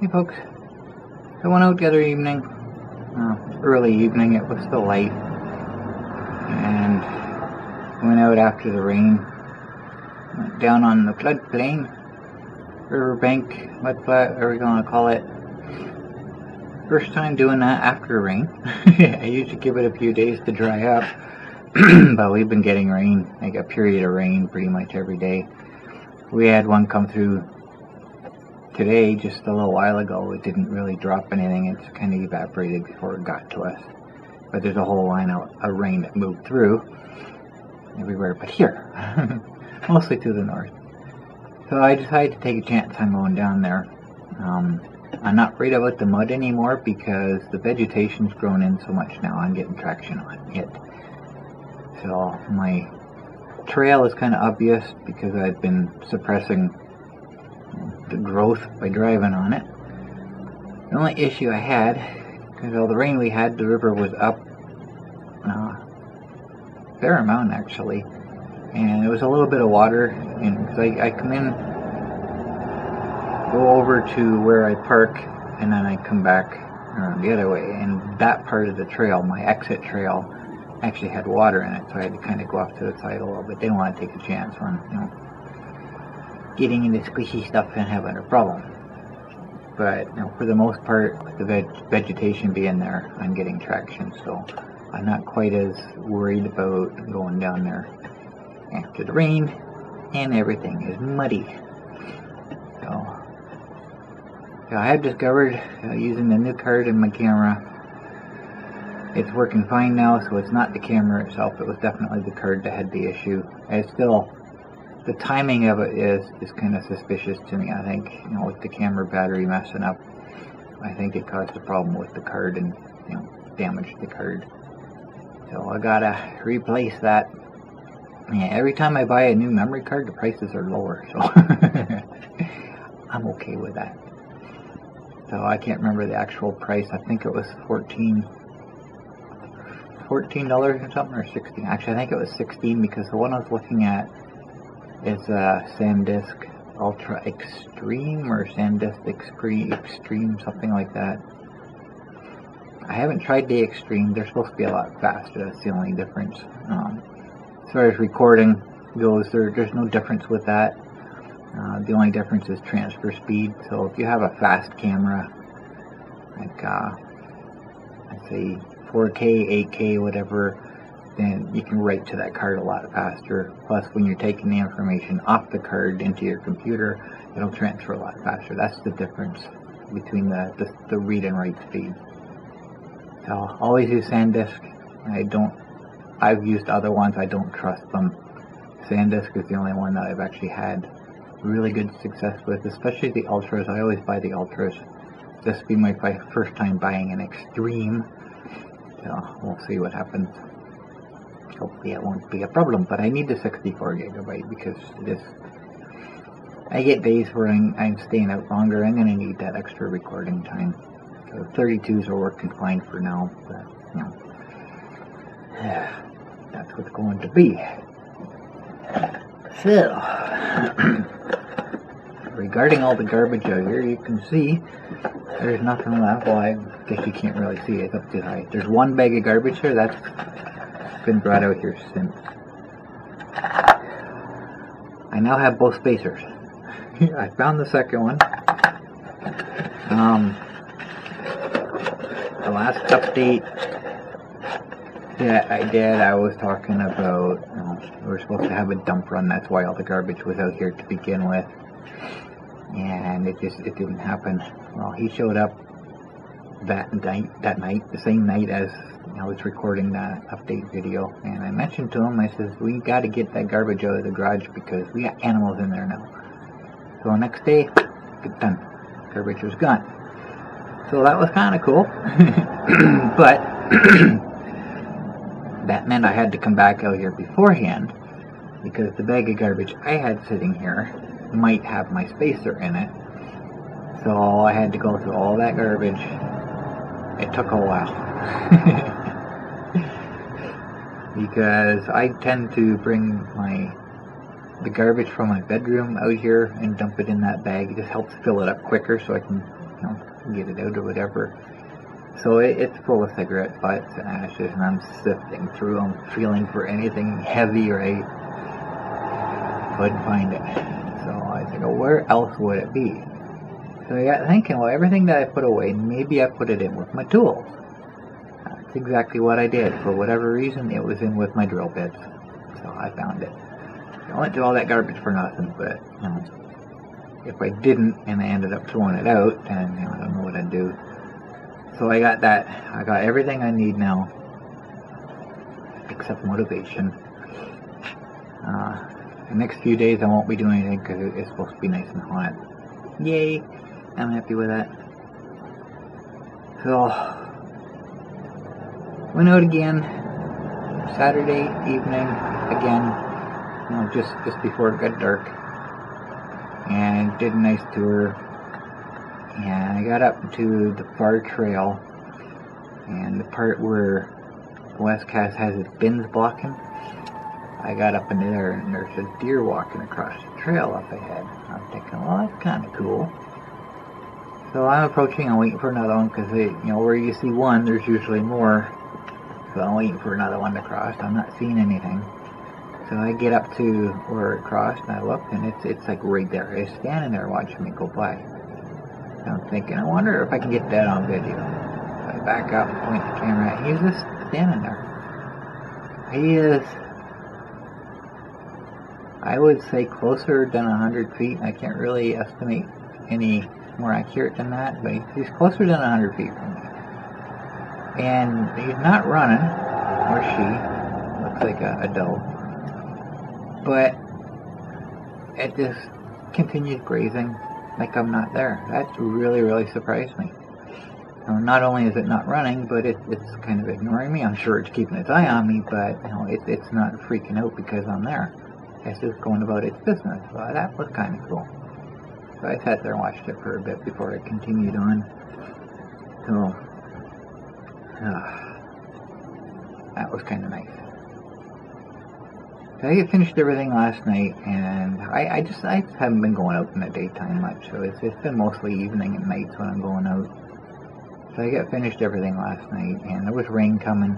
Hey folks, I went out the other evening, early evening, it was still light, and went out after the rain, went down on the floodplain, riverbank, mudflat, whatever you want to call it. First time doing that after rain. I usually give it a few days to dry up, but we've been getting rain, like a period of rain pretty much every day. We had one come through today, just a little while ago. It didn't really drop anything, it's kind of evaporated before it got to us. But there's a whole line of rain that moved through everywhere but here, mostly to the north. So I decided to take a chance on going down there. I'm not worried about the mud anymore because the vegetation's grown in so much now. I'm getting traction on it. So my trail is kind of obvious because I've been suppressing the growth by driving on it. The only issue I had, because all the rain we had, the river was up a fair amount actually, and there was a little bit of water, and cause I come in, go over to where I park, and then I come back the other way, and that part of the trail, my exit trail, actually had water in it, so I had to kind of go off to the side a little bit. Didn't want to take a chance on, getting into squishy stuff and having a problem. But for the most part, with the vegetation being there, I'm getting traction, so I'm not quite as worried about going down there after the rain and everything is muddy. So I have discovered using the new card in my camera, it's working fine now, so it's not the camera itself, it was definitely the card that had the issue. It's still, the timing of it is kind of suspicious to me. I think, with the camera battery messing up, I think it caused a problem with the card and, damaged the card. So I gotta replace that. Yeah, every time I buy a new memory card, the prices are lower, so I'm okay with that. So I can't remember the actual price. I think it was $14 or something, or 16. Actually, I think it was 16 because the one I was looking at is SanDisk Ultra Extreme or SanDisk Extreme, something like that. I haven't tried the Extreme. They're supposed to be a lot faster. That's the only difference. As far as recording goes, there's no difference with that. The only difference is transfer speed. So if you have a fast camera, like let's say 4K, 8K, whatever, then you can write to that card a lot faster. Plus, when you're taking the information off the card into your computer, it'll transfer a lot faster. That's the difference between the read and write speed. So always use SanDisk. I've used other ones, I don't trust them. SanDisk is the only one that I've actually had really good success with, especially the Ultras. I always buy the Ultras. This will be my first time buying an Extreme. So we'll see what happens. Hopefully it won't be a problem, but I need the 64 gigabyte because I get days where I'm staying out longer. I'm going to need that extra recording time. So 32s are working fine for now, but that's what's going to be. So regarding all the garbage out here, you can see there's nothing left. Well, I guess you can't really see it, it's up too high. There's one bag of garbage here that's been brought out here since. I now have both spacers. I found the second one. The last update that I did, I was talking about we were supposed to have a dump run. That's why all the garbage was out here to begin with, and it didn't happen. Well, he showed up that night, the same night as I was recording that update video, and I mentioned to him, I says, we got to get that garbage out of the garage because we got animals in there now. So next day, get done. Garbage was gone. So that was kind of cool, but that meant I had to come back out here beforehand because the bag of garbage I had sitting here might have my spacer in it. So I had to go through all that garbage. It took a while. Because I tend to bring the garbage from my bedroom out here and dump it in that bag. It just helps fill it up quicker so I can get it out or whatever. So it's full of cigarette butts and ashes, and I'm sifting through them, feeling for anything heavy, right? Couldn't find it. So I was like, well, where else would it be? So I got thinking, well, everything that I put away, maybe I put it in with my tools. That's exactly what I did. For whatever reason, it was in with my drill bits. So I found it. I went through all that garbage for nothing, but, if I didn't and I ended up throwing it out, then, I don't know what I'd do. So I got that. I got everything I need now, except motivation. The next few days I won't be doing anything because it's supposed to be nice and hot. Yay! I'm happy with that. So, went out again Saturday evening again, just before it got dark, and did a nice tour. And I got up to the far trail, and the part where Westcast has its bins blocking, I got up into there, and there's a deer walking across the trail up ahead. I'm thinking, well, that's kind of cool. So I'm approaching, I'm waiting for another one, because where you see one, there's usually more. So I'm waiting for another one to cross. I'm not seeing anything. So I get up to where it crossed, and I look, and it's like right there. It's standing there watching me go by. I'm thinking, I wonder if I can get that on video. So I back up and point the camera at him. He's just standing there. He is, I would say, closer than 100 feet. I can't really estimate any more accurate than that, but he's closer than 100 feet from me. And he's not running, or she, looks like a doe, but it just continues grazing like I'm not there. That really, really surprised me. Not only is it not running, but it's kind of ignoring me. I'm sure it's keeping its eye on me, but it's not freaking out because I'm there. It's just going about its business. So that was kind of cool. So I sat there and watched it for a bit before I continued on. So that was kind of nice. So I finished everything last night, and I haven't been going out in the daytime much, so it's been mostly evening and nights when I'm going out. So I got finished everything last night, and there was rain coming,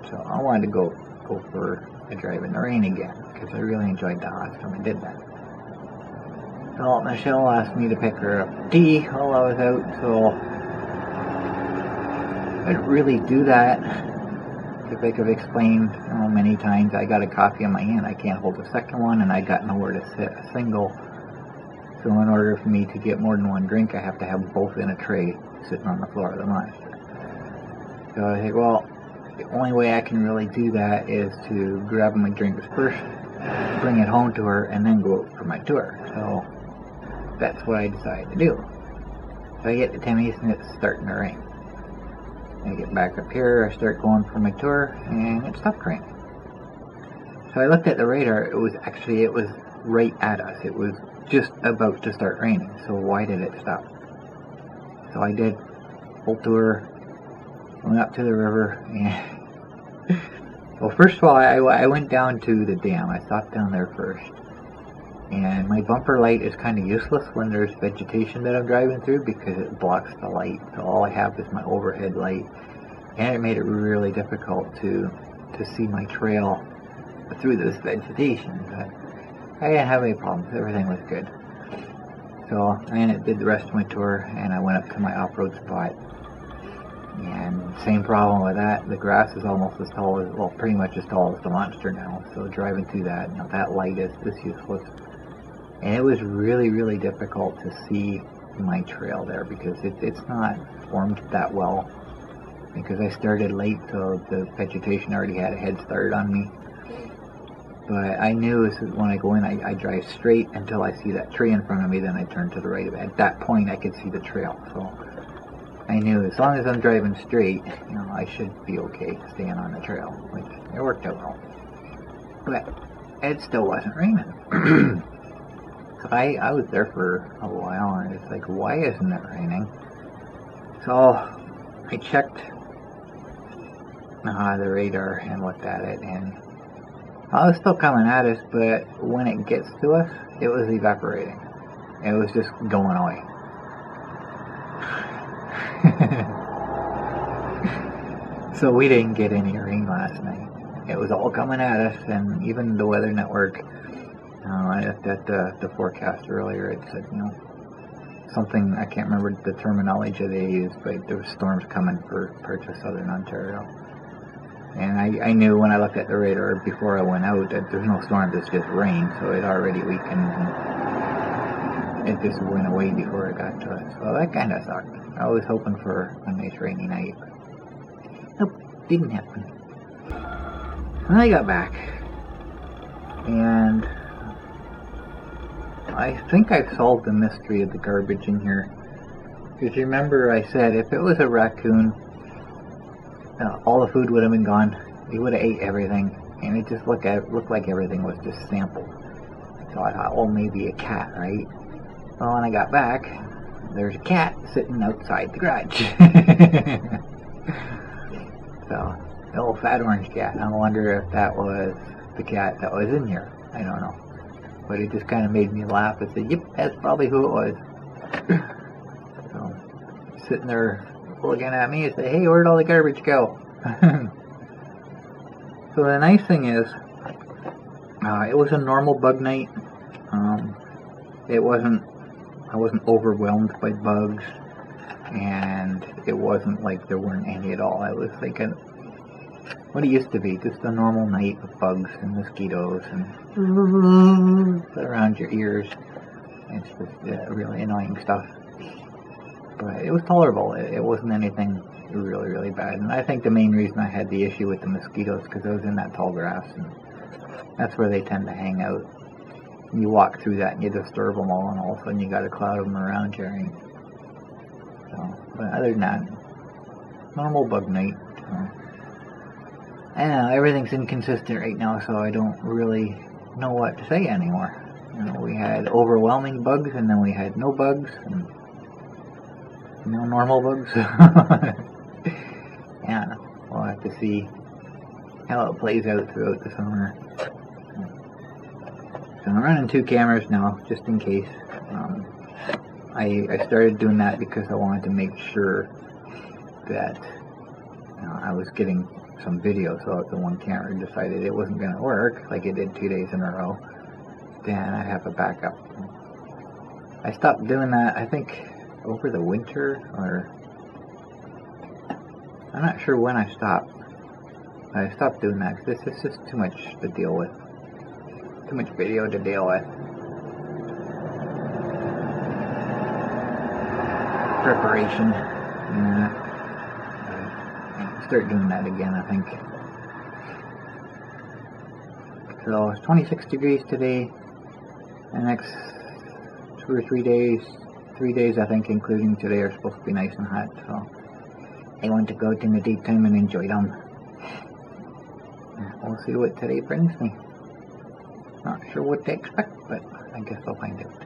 so I wanted to go for a drive in the rain again, because I really enjoyed that last time I did that. So Michelle asked me to pick her up tea while I was out, so I didn't really do that. Like I've explained many times, I got a coffee in my hand, I can't hold a second one, and I got nowhere to sit a single. So in order for me to get more than one drink, I have to have both in a tray sitting on the floor of the monastery. So I think, well, the only way I can really do that is to grab my drinks first, bring it home to her, and then go out for my tour. So that's what I decided to do. So I get to Timmy's, and it's starting to rain. I get back up here, I start going for my tour, and it stopped raining. So I looked at the radar, it was right at us. It was just about to start raining, so why did it stop? So I did full tour, went up to the river, and well, first of all, I went down to the dam. I stopped down there first. And my bumper light is kind of useless when there's vegetation that I'm driving through because it blocks the light. So all I have is my overhead light. And it made it really difficult to see my trail through this vegetation. But I didn't have any problems. Everything was good. So I did the rest of my tour, and I went up to my off-road spot. And same problem with that. The grass is almost as tall as, well, pretty much as tall as the monster now. So driving through that, that light is useless. And it was really, really difficult to see my trail there because it's not formed that well. Because I started late, so the vegetation already had a head start on me. But I knew when I go in, I drive straight until I see that tree in front of me, then I turn to the right of it. At that point, I could see the trail. So I knew as long as I'm driving straight, I should be okay staying on the trail, which it worked out well. But it still wasn't raining. So I was there for a while, and it's like, why isn't it raining? So I checked the radar and looked at it, and it was still coming at us, but when it gets to us, it was evaporating. It was just going away. So we didn't get any rain last night. It was all coming at us, and even the Weather Network, I looked at the forecast earlier, it said, something, I can't remember the terminology they used, but there were storms coming for parts of southern Ontario. And I knew when I looked at the radar before I went out that there's no storms, it's just rain, so it already weakened, and it just went away before it got to us. So that kind of sucked. I was hoping for a nice rainy night. Nope, didn't happen. And I got back, and I think I've solved the mystery of the garbage in here. Because remember I said if it was a raccoon, all the food would have been gone. He would have ate everything, and it just looked like everything was just sampled. So I thought, well, maybe a cat, right? Well, when I got back, there's a cat sitting outside the garage. So, the old fat orange cat. I wonder if that was the cat that was in here. I don't know. But it just kind of made me laugh and say, yep, that's probably who it was. So, sitting there looking at me and say, hey, where'd all the garbage go? So the nice thing is, it was a normal bug night. I wasn't overwhelmed by bugs, and it wasn't like there weren't any at all. I was thinking what it used to be, just a normal night of bugs and mosquitoes and around your ears. It's just really annoying stuff. But it was tolerable. It wasn't anything really, really bad. And I think the main reason I had the issue with the mosquitoes because I was in that tall grass, and that's where they tend to hang out. You walk through that and you disturb them all, and all of a sudden you got a cloud of them around you. Right? So, but other than that, normal bug night. I know everything's inconsistent right now, so I don't really know what to say anymore. We had overwhelming bugs, and then we had no bugs, and no normal bugs. Yeah, we'll have to see how it plays out throughout the summer. So I'm running 2 cameras now, just in case. I started doing that because I wanted to make sure that I was getting some video, so if the one camera decided it wasn't going to work, like it did 2 days in a row, then I have a backup. I stopped doing that, I think, over the winter, or I'm not sure when I stopped. I stopped doing that because it's just too much to deal with. Too much video to deal with. Preparation. Start doing that again, I think. So it's 26 degrees today. The next 2 or 3 days, 3 days I think, including today, are supposed to be nice and hot. So I want to go out in the daytime and enjoy them. We'll see what today brings me. Not sure what to expect, but I guess I'll find out.